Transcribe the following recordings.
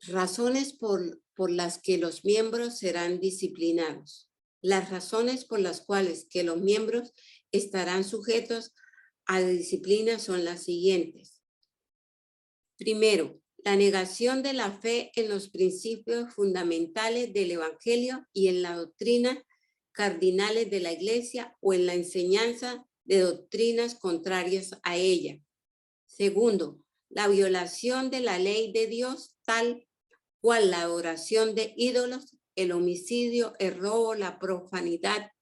Razones por las que los miembros serán disciplinados. Las razones por las cuales que los miembros estarán sujetos a disciplina son las siguientes. Primero, la negación de la fe en los principios fundamentales del Evangelio y en la doctrina cardinales de la Iglesia o en la enseñanza de doctrinas contrarias a ella. Segundo, la violación de la ley de Dios tal cual la adoración de ídolos, el homicidio, el robo, la profanidad,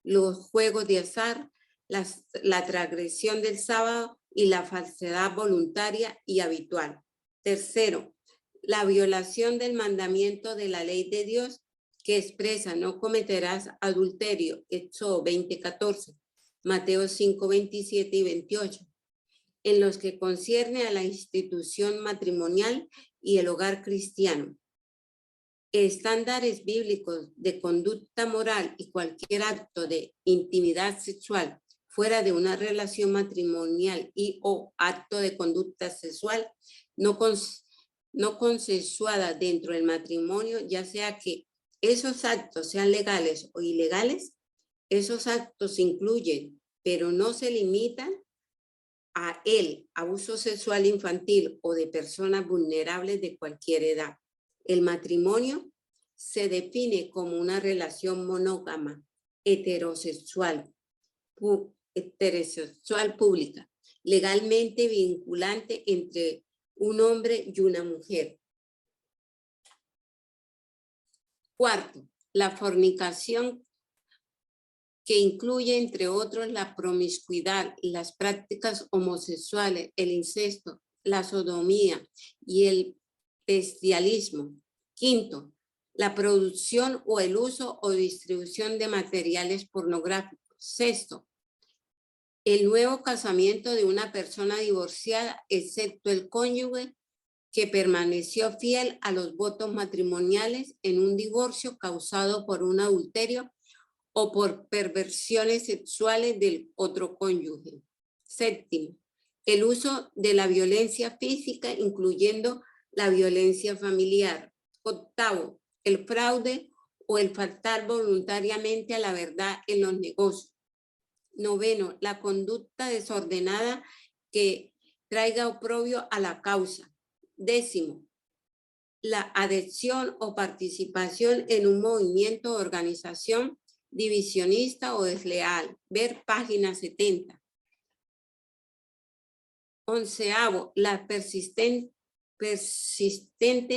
los juegos de azar, la transgresión del sábado y la falsedad voluntaria y habitual. Tercero, la violación del mandamiento de la ley de Dios que expresa no cometerás adulterio, Éxodo 20:14, Mateo 5:27 y 28, en los que concierne a la institución matrimonial y el hogar cristiano. Estándares bíblicos de conducta moral y cualquier acto de intimidad sexual fuera de una relación matrimonial y o acto de conducta sexual no consensuada dentro del matrimonio, ya sea que esos actos sean legales o ilegales, esos actos incluyen, pero no se limitan a el abuso sexual infantil o de personas vulnerables de cualquier edad. El matrimonio se define como una relación monógama, heterosexual pública, legalmente vinculante entre un hombre y una mujer. Cuarto, la fornicación, que incluye, entre otros, la promiscuidad, las prácticas homosexuales, el incesto, la sodomía y el bestialismo. Quinto, la producción o el uso o distribución de materiales pornográficos. Sexto, el nuevo casamiento de una persona divorciada, excepto el cónyuge que permaneció fiel a los votos matrimoniales en un divorcio causado por un adulterio o por perversiones sexuales del otro cónyuge. Séptimo, el uso de la violencia física, incluyendo la violencia familiar. Octavo, el fraude o el faltar voluntariamente a la verdad en los negocios. Noveno, la conducta desordenada que traiga oprobio a la causa. Décimo, la adhesión o participación en un movimiento o organización divisionista o desleal. Ver página 70. Onceavo, la persistente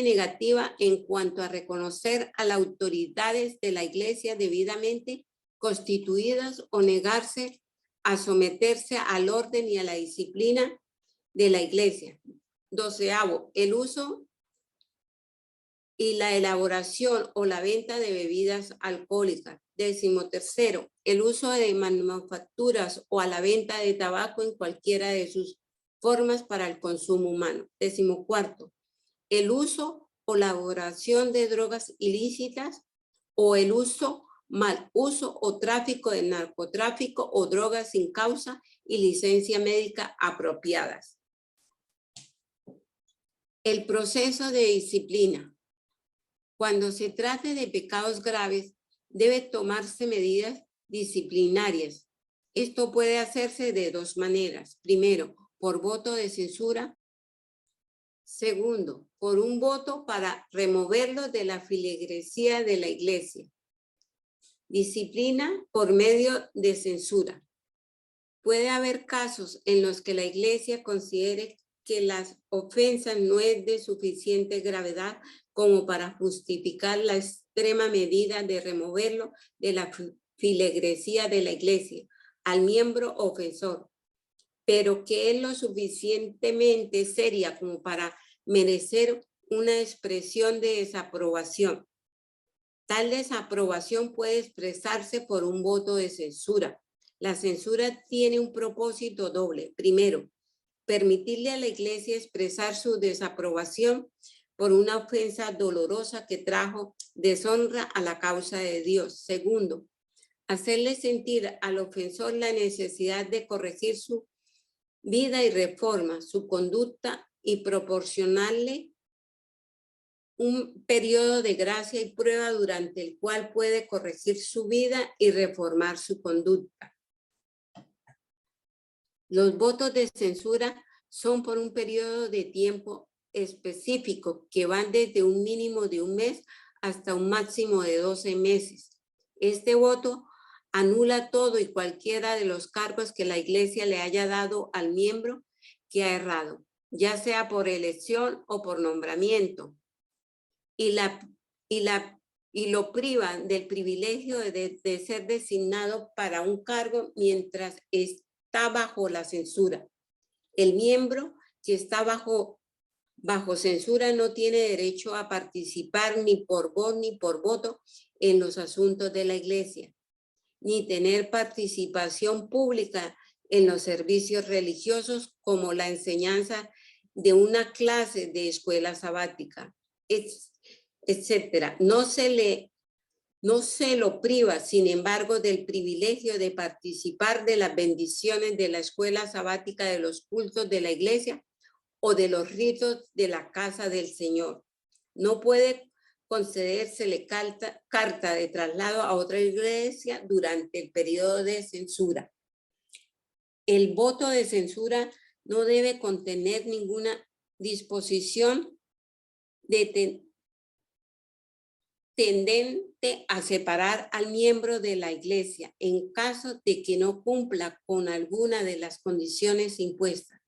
negativa en cuanto a reconocer a las autoridades de la Iglesia debidamente constituidas o negarse a someterse al orden y a la disciplina de la Iglesia. Doceavo, el uso y la elaboración o la venta de bebidas alcohólicas. 13º, el uso de manufacturas o a la venta de tabaco en cualquiera de sus formas para el consumo humano. 14º, el uso o la elaboración de drogas ilícitas o el uso, mal uso o tráfico de narcotráfico o drogas sin causa y licencia médica apropiadas. El proceso de disciplina. Cuando se trate de pecados graves, debe tomarse medidas disciplinarias. Esto puede hacerse de dos maneras. Primero, por voto de censura. Segundo, por un voto para removerlo de la feligresía de la Iglesia. Disciplina por medio de censura. Puede haber casos en los que la Iglesia considere que las ofensas no es de suficiente gravedad como para justificar la extrema medida de removerlo de la feligresía de la Iglesia al miembro ofensor, pero que es lo suficientemente seria como para merecer una expresión de desaprobación. Tal desaprobación puede expresarse por un voto de censura. La censura tiene un propósito doble. Primero, permitirle a la Iglesia expresar su desaprobación por una ofensa dolorosa que trajo deshonra a la causa de Dios. Segundo, hacerle sentir al ofensor la necesidad de corregir su vida y reforma, su conducta y proporcionarle un periodo de gracia y prueba durante el cual puede corregir su vida y reformar su conducta. Los votos de censura son por un periodo de tiempo específico que van desde un mínimo de un mes hasta un máximo de 12 meses. Este voto anula todo y cualquiera de los cargos que la Iglesia le haya dado al miembro que ha errado, ya sea por elección o por nombramiento, y lo priva del privilegio de ser designado para un cargo mientras está bajo la censura. El miembro que está bajo censura no tiene derecho a participar ni por voz ni por voto en los asuntos de la Iglesia, ni tener participación pública en los servicios religiosos como la enseñanza de una clase de escuela sabática, etcétera. No se lo priva, sin embargo, del privilegio de participar de las bendiciones de la escuela sabática, de los cultos de la Iglesia o de los ritos de la casa del Señor. No puede concedérsele carta de traslado a otra iglesia durante el periodo de censura. El voto de censura no debe contener ninguna disposición tendente a separar al miembro de la Iglesia en caso de que no cumpla con alguna de las condiciones impuestas.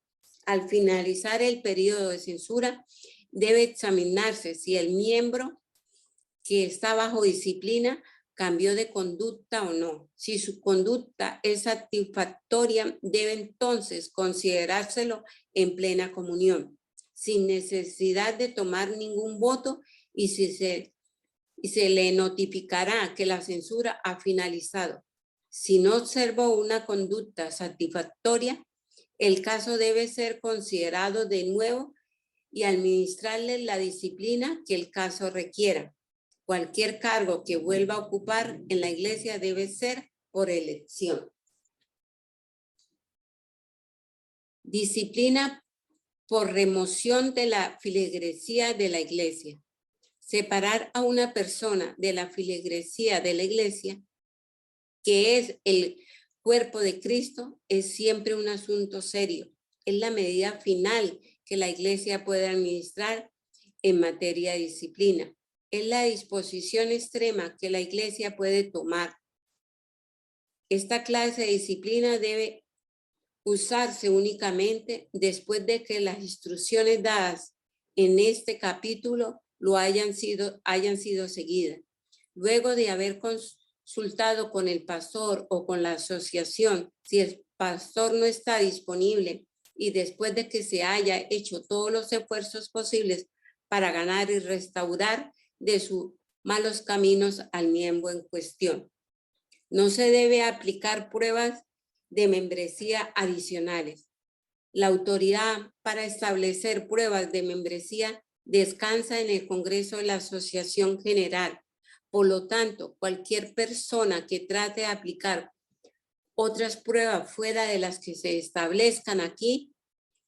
Al finalizar el periodo de censura, debe examinarse si el miembro que está bajo disciplina cambió de conducta o no. Si su conducta es satisfactoria, debe entonces considerárselo en plena comunión, sin necesidad de tomar ningún voto, y se le notificará que la censura ha finalizado. Si no observó una conducta satisfactoria, el caso debe ser considerado de nuevo y administrarle la disciplina que el caso requiera. Cualquier cargo que vuelva a ocupar en la Iglesia debe ser por elección. Disciplina por remoción de la feligresía de la Iglesia. Separar a una persona de la feligresía de la Iglesia, que es el cuerpo de Cristo, es siempre un asunto serio. Es la medida final que la Iglesia puede administrar en materia de disciplina. Es la disposición extrema que la Iglesia puede tomar. Esta clase de disciplina debe usarse únicamente después de que las instrucciones dadas en este capítulo hayan sido seguidas. Luego de haber consultado con el pastor o con la asociación, si el pastor no está disponible, y después de que se haya hecho todos los esfuerzos posibles para ganar y restaurar de sus malos caminos al miembro en cuestión. No se debe aplicar pruebas de membresía adicionales. La autoridad para establecer pruebas de membresía descansa en el Congreso de la Asociación General. Por lo tanto, cualquier persona que trate de aplicar otras pruebas fuera de las que se establezcan aquí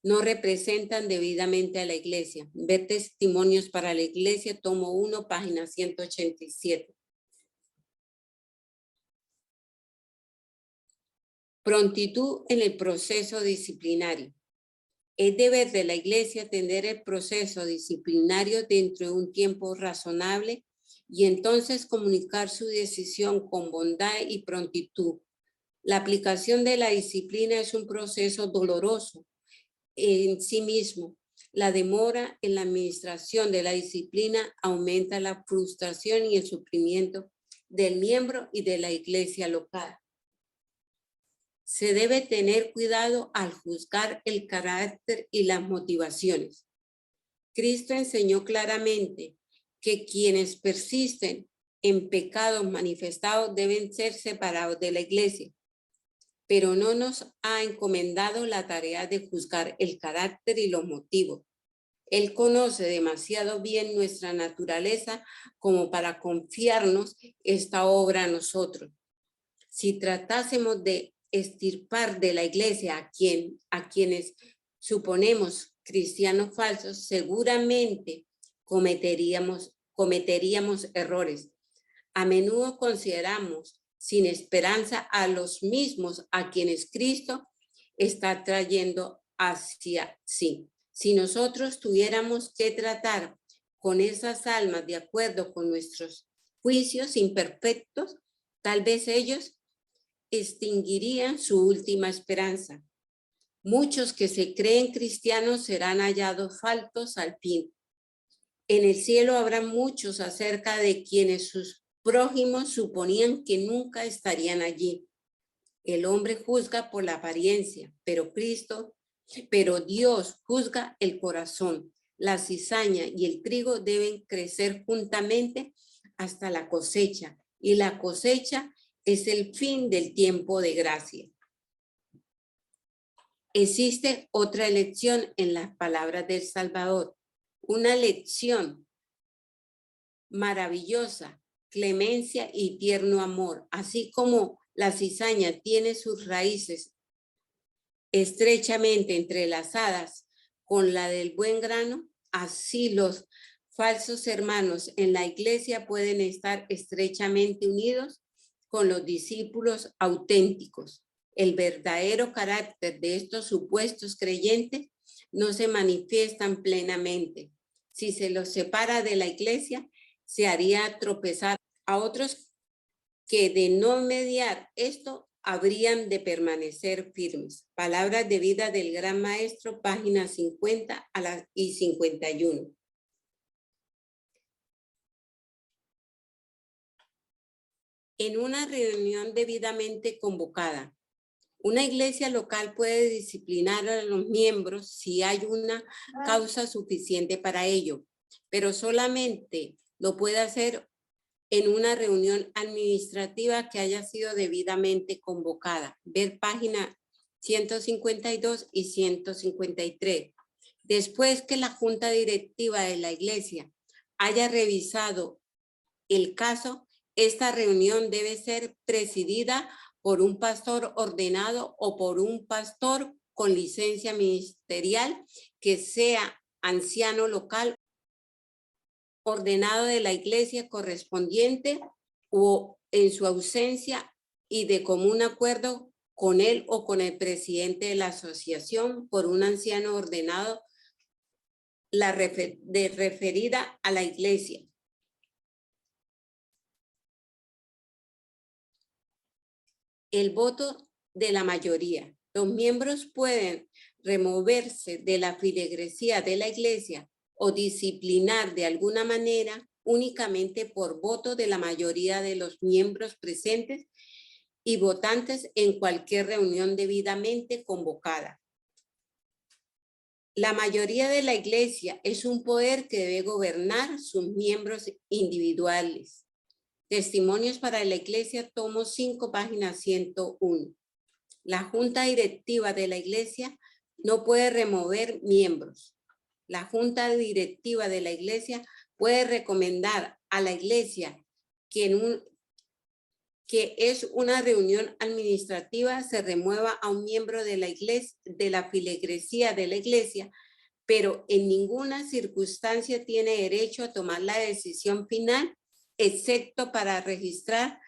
no representan debidamente a la Iglesia. Ver Testimonios para la Iglesia, tomo 1, página 187. Prontitud en el proceso disciplinario. Es deber de la Iglesia atender el proceso disciplinario dentro de un tiempo razonable y entonces comunicar su decisión con bondad y prontitud. La aplicación de la disciplina es un proceso doloroso en sí mismo. La demora en la administración de la disciplina aumenta la frustración y el sufrimiento del miembro y de la Iglesia local. Se debe tener cuidado al juzgar el carácter y las motivaciones. Cristo enseñó claramente que quienes persisten en pecados manifestados deben ser separados de la Iglesia, pero no nos ha encomendado la tarea de juzgar el carácter y los motivos. Él conoce demasiado bien nuestra naturaleza como para confiarnos esta obra a nosotros. Si tratásemos de extirpar de la Iglesia a quienes suponemos cristianos falsos, seguramente cometeríamos errores. A menudo consideramos sin esperanza a los mismos a quienes Cristo está trayendo hacia sí. Si nosotros tuviéramos que tratar con esas almas de acuerdo con nuestros juicios imperfectos, tal vez ellos extinguirían su última esperanza. Muchos que se creen cristianos serán hallados faltos al fin. En el cielo habrá muchos acerca de quienes sus prójimos suponían que nunca estarían allí. El hombre juzga por la apariencia, pero Dios juzga el corazón. La cizaña y el trigo deben crecer juntamente hasta la cosecha, y la cosecha es el fin del tiempo de gracia. Existe otra lección en las palabras del Salvador, una lección maravillosa, clemencia y tierno amor, así como la cizaña tiene sus raíces estrechamente entrelazadas con la del buen grano, así los falsos hermanos en la iglesia pueden estar estrechamente unidos con los discípulos auténticos. El verdadero carácter de estos supuestos creyentes no se manifiestan plenamente. Si se los separa de la iglesia, se haría tropezar a otros que de no mediar esto habrían de permanecer firmes. Palabras de vida del Gran Maestro, páginas 50 y 51. En una reunión debidamente convocada, una iglesia local puede disciplinar a los miembros si hay una causa suficiente para ello, pero solamente lo puede hacer en una reunión administrativa que haya sido debidamente convocada. Ver página 152 y 153. Después que la junta directiva de la iglesia haya revisado el caso, esta reunión debe ser presidida por un pastor ordenado o por un pastor con licencia ministerial que sea anciano local ordenado de la iglesia correspondiente o en su ausencia y de común acuerdo con él o con el presidente de la asociación por un anciano ordenado referida a la iglesia. El voto de la mayoría. Los miembros pueden removerse de la feligresía de la iglesia o disciplinar de alguna manera únicamente por voto de la mayoría de los miembros presentes y votantes en cualquier reunión debidamente convocada. La mayoría de la iglesia es un poder que debe gobernar sus miembros individuales. Testimonios para la iglesia, tomo 5, página 101. La junta directiva de la iglesia no puede remover miembros. La junta directiva de la iglesia puede recomendar a la iglesia que es una reunión administrativa se remueva a un miembro de la iglesia, de la feligresía de la iglesia, pero en ninguna circunstancia tiene derecho a tomar la decisión final, excepto para registrar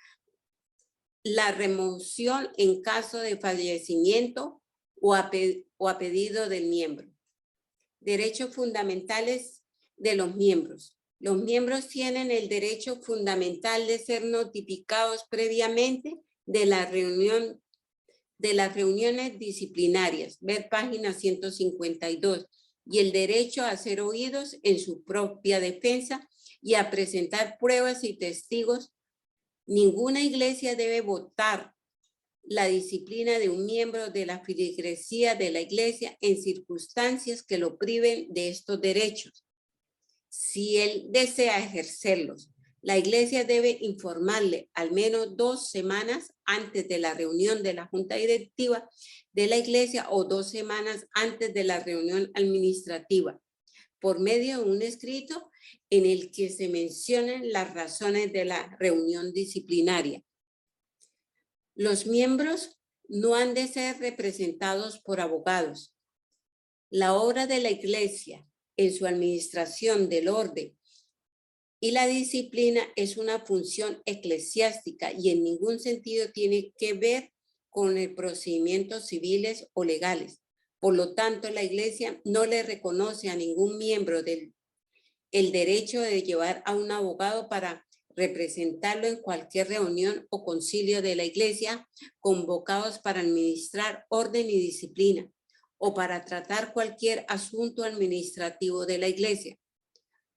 la remoción en caso de fallecimiento o a pedido del miembro. Derechos fundamentales de los miembros. Los miembros tienen el derecho fundamental de ser notificados previamente de las reuniones disciplinarias, ver página 152, y el derecho a ser oídos en su propia defensa y a presentar pruebas y testigos. Ninguna iglesia debe votar la disciplina de un miembro de la feligresía de la iglesia en circunstancias que lo priven de estos derechos. Si él desea ejercerlos, la iglesia debe informarle al menos 2 semanas antes de la reunión de la junta directiva de la iglesia o 2 semanas antes de la reunión administrativa, por medio de un escrito en el que se mencionen las razones de la reunión disciplinaria. Los miembros no han de ser representados por abogados. La obra de la iglesia en su administración del orden y la disciplina es una función eclesiástica y en ningún sentido tiene que ver con el procedimientos civiles o legales. Por lo tanto, la Iglesia no le reconoce a ningún miembro el derecho de llevar a un abogado para representarlo en cualquier reunión o concilio de la Iglesia convocados para administrar orden y disciplina o para tratar cualquier asunto administrativo de la Iglesia.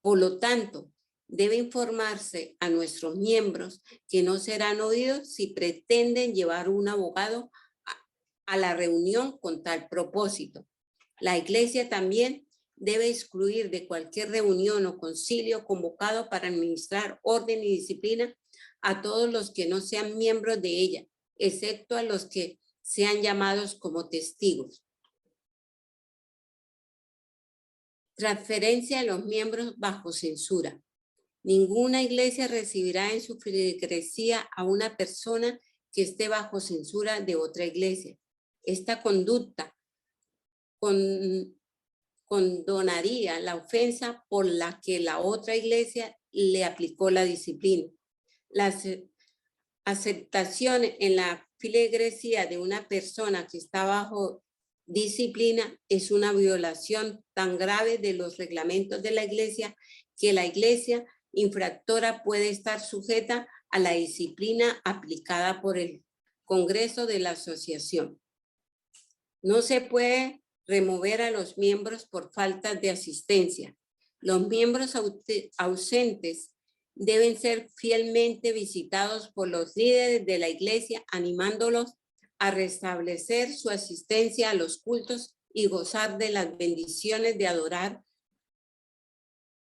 Por lo tanto, debe informarse a nuestros miembros que no serán oídos si pretenden llevar un abogado a la reunión con tal propósito. La Iglesia también debe excluir de cualquier reunión o concilio convocado para administrar orden y disciplina a todos los que no sean miembros de ella, excepto a los que sean llamados como testigos. Transferencia de los miembros bajo censura. Ninguna iglesia recibirá en su feligresía a una persona que esté bajo censura de otra iglesia. Esta conducta condonaría la ofensa por la que la otra iglesia le aplicó la disciplina. La aceptación en la feligresía de una persona que está bajo disciplina es una violación tan grave de los reglamentos de la iglesia que la iglesia infractora puede estar sujeta a la disciplina aplicada por el Congreso de la Asociación. No se puede remover a los miembros por falta de asistencia. Los miembros ausentes deben ser fielmente visitados por los líderes de la iglesia, animándolos a restablecer su asistencia a los cultos y gozar de las bendiciones de adorar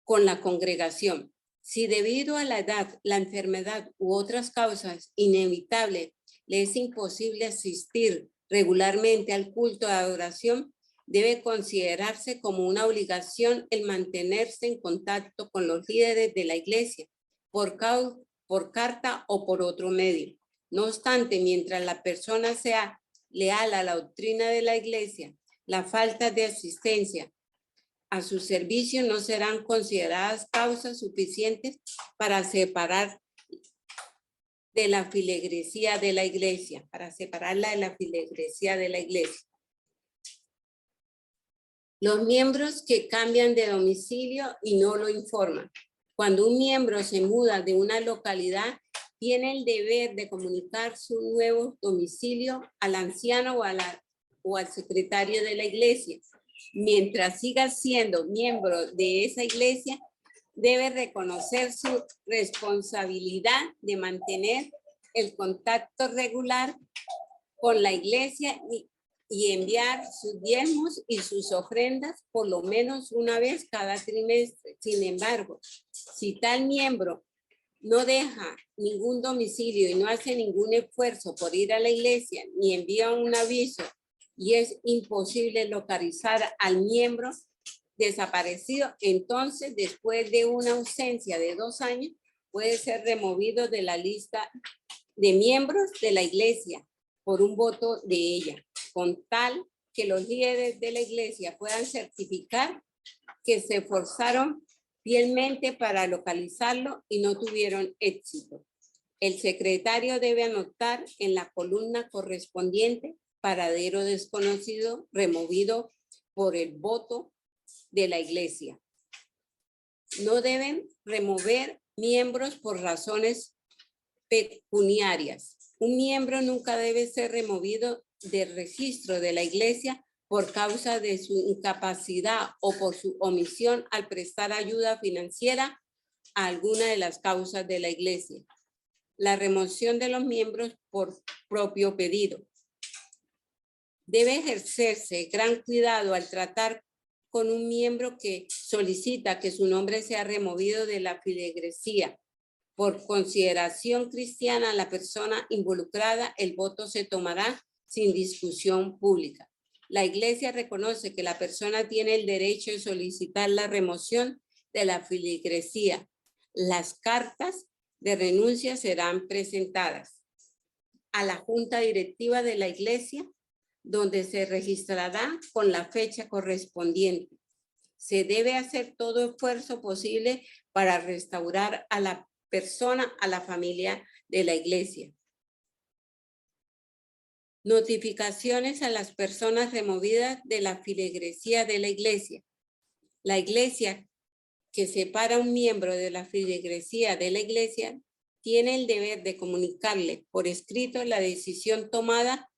con la congregación. Si debido a la edad, la enfermedad u otras causas inevitables le es imposible asistir regularmente al culto de adoración, debe considerarse como una obligación el mantenerse en contacto con los líderes de la iglesia por carta o por otro medio. No obstante, mientras la persona sea leal a la doctrina de la iglesia, la falta de asistencia a su servicio no serán consideradas causas suficientes para separar de la feligresía de la iglesia, para separarla de la feligresía de la iglesia. Los miembros que cambian de domicilio y no lo informan. Cuando un miembro se muda de una localidad, tiene el deber de comunicar su nuevo domicilio al anciano o al secretario de la iglesia. Mientras siga siendo miembro de esa iglesia, debe reconocer su responsabilidad de mantener el contacto regular con la iglesia y enviar sus diezmos y sus ofrendas por lo menos una vez cada trimestre. Sin embargo, si tal miembro no deja ningún domicilio y no hace ningún esfuerzo por ir a la iglesia ni envía un aviso y es imposible localizar al miembro desaparecido, entonces después de una ausencia de 2 años puede ser removido de la lista de miembros de la iglesia por un voto de ella, con tal que los líderes de la iglesia puedan certificar que se esforzaron fielmente para localizarlo y no tuvieron éxito. El secretario debe anotar en la columna correspondiente paradero desconocido removido por el voto de la iglesia. No deben remover miembros por razones pecuniarias. Un miembro nunca debe ser removido del registro de la iglesia por causa de su incapacidad o por su omisión al prestar ayuda financiera a alguna de las causas de la iglesia. La remoción de los miembros por propio pedido. Debe ejercerse gran cuidado al tratar con un miembro que solicita que su nombre sea removido de la feligresía. Por consideración cristiana a la persona involucrada, el voto se tomará sin discusión pública. La iglesia reconoce que la persona tiene el derecho de solicitar la remoción de la feligresía. Las cartas de renuncia serán presentadas a la junta directiva de la iglesia, donde se registrará con la fecha correspondiente. Se debe hacer todo esfuerzo posible para restaurar a la persona, a la familia de la iglesia. Notificaciones a las personas removidas de la feligresía de la iglesia. La iglesia que separa a un miembro de la feligresía de la iglesia tiene el deber de comunicarle por escrito la decisión tomada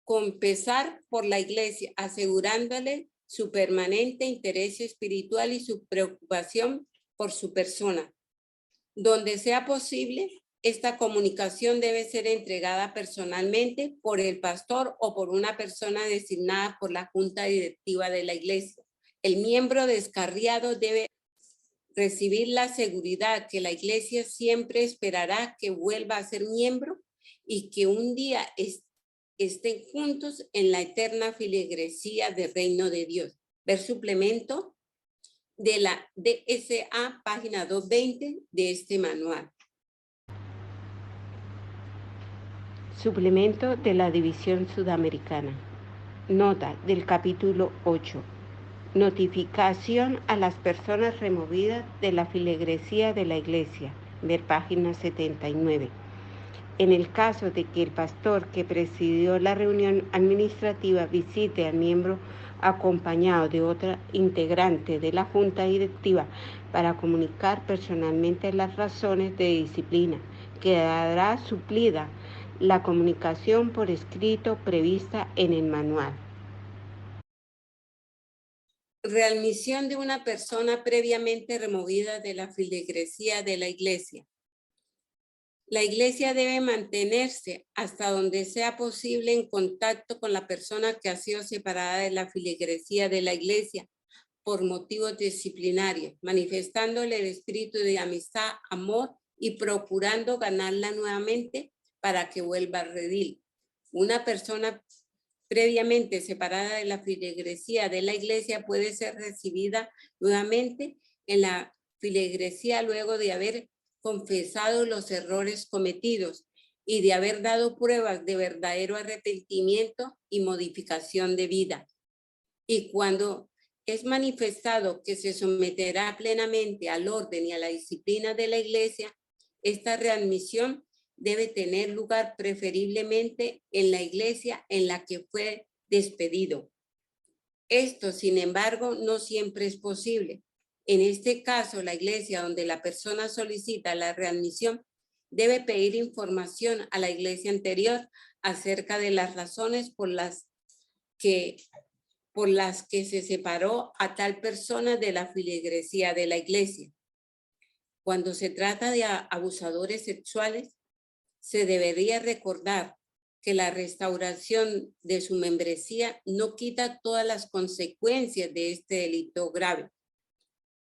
con pesar por la iglesia, asegurándole su permanente interés espiritual y su preocupación por su persona. Donde sea posible, esta comunicación debe ser entregada personalmente por el pastor o por una persona designada por la junta directiva de la iglesia. El miembro descarriado debe recibir la seguridad que la iglesia siempre esperará que vuelva a ser miembro y que un día estén juntos en la eterna feligresía del reino de Dios. Ver suplemento de la DSA, página 220 de este manual. Suplemento de la División Sudamericana. Nota del capítulo 8. Notificación a las personas removidas de la feligresía de la iglesia. Ver página 79. En el caso de que el pastor que presidió la reunión administrativa visite al miembro acompañado de otra integrante de la junta directiva para comunicar personalmente las razones de disciplina, quedará suplida la comunicación por escrito prevista en el manual. Readmisión de una persona previamente removida de la feligresía de la iglesia. La iglesia debe mantenerse hasta donde sea posible en contacto con la persona que ha sido separada de la feligresía de la iglesia por motivos disciplinarios, manifestándole el espíritu de amistad, amor y procurando ganarla nuevamente para que vuelva a redil. Una persona previamente separada de la feligresía de la iglesia puede ser recibida nuevamente en la feligresía luego de haber confesado los errores cometidos y de haber dado pruebas de verdadero arrepentimiento y modificación de vida. Y cuando es manifestado que se someterá plenamente al orden y a la disciplina de la iglesia, esta readmisión debe tener lugar preferiblemente en la iglesia en la que fue despedido. Esto, sin embargo, no siempre es posible. En este caso, la iglesia donde la persona solicita la readmisión debe pedir información a la iglesia anterior acerca de las razones por las que se separó a tal persona de la feligresía de la iglesia. Cuando se trata de abusadores sexuales, se debería recordar que la restauración de su membresía no quita todas las consecuencias de este delito grave.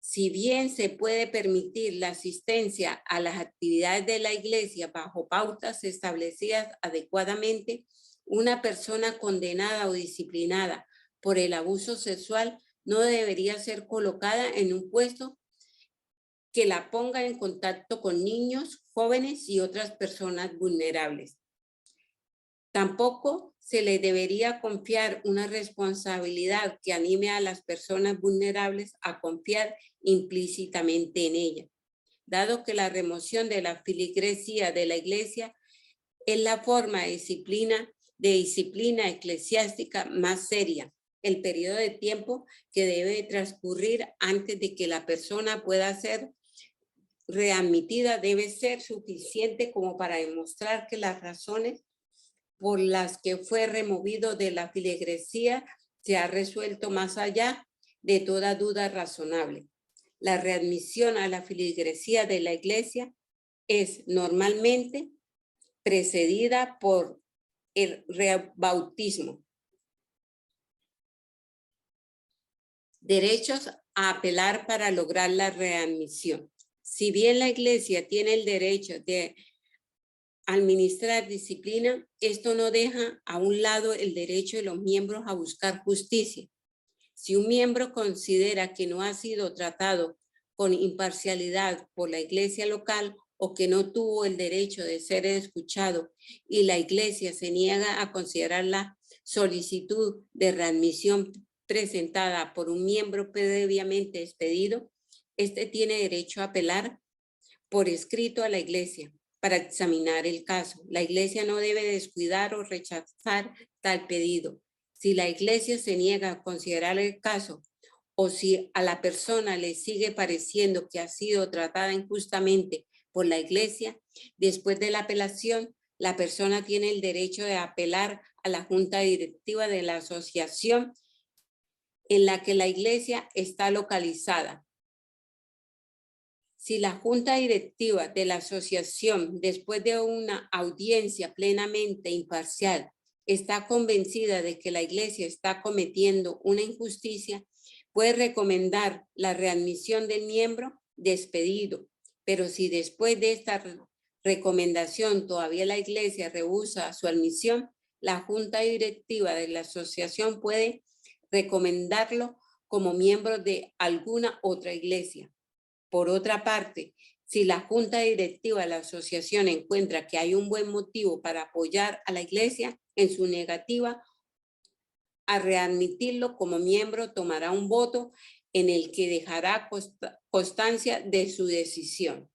Si bien se puede permitir la asistencia a las actividades de la iglesia bajo pautas establecidas adecuadamente, una persona condenada o disciplinada por el abuso sexual no debería ser colocada en un puesto que la ponga en contacto con niños, jóvenes y otras personas vulnerables. Tampoco se le debería confiar una responsabilidad que anime a las personas vulnerables a confiar implícitamente en ella, dado que la remoción de la feligresía de la iglesia es la forma de disciplina eclesiástica más seria. El periodo de tiempo que debe transcurrir antes de que la persona pueda ser readmitida debe ser suficiente como para demostrar que las razones por las que fue removido de la feligresía se ha resuelto más allá de toda duda razonable. La readmisión a la feligresía de la iglesia es normalmente precedida por el rebautismo. Derechos a apelar para lograr la readmisión. Si bien la iglesia tiene el derecho de administrar disciplina, esto no deja a un lado el derecho de los miembros a buscar justicia. Si un miembro considera que no ha sido tratado con imparcialidad por la iglesia local o que no tuvo el derecho de ser escuchado y la iglesia se niega a considerar la solicitud de readmisión presentada por un miembro previamente despedido, este tiene derecho a apelar por escrito a la Iglesia para examinar el caso. La Iglesia no debe descuidar o rechazar tal pedido. Si la Iglesia se niega a considerar el caso o si a la persona le sigue pareciendo que ha sido tratada injustamente por la Iglesia, después de la apelación, la persona tiene el derecho de apelar a la junta directiva de la asociación en la que la Iglesia está localizada. Si la junta directiva de la asociación, después de una audiencia plenamente imparcial, está convencida de que la Iglesia está cometiendo una injusticia, puede recomendar la readmisión del miembro despedido. Pero si después de esta recomendación todavía la Iglesia rehúsa su admisión, la junta directiva de la asociación puede recomendarlo como miembro de alguna otra iglesia. Por otra parte, si la junta directiva de la asociación encuentra que hay un buen motivo para apoyar a la iglesia en su negativa a readmitirlo como miembro, tomará un voto en el que dejará constancia de su decisión.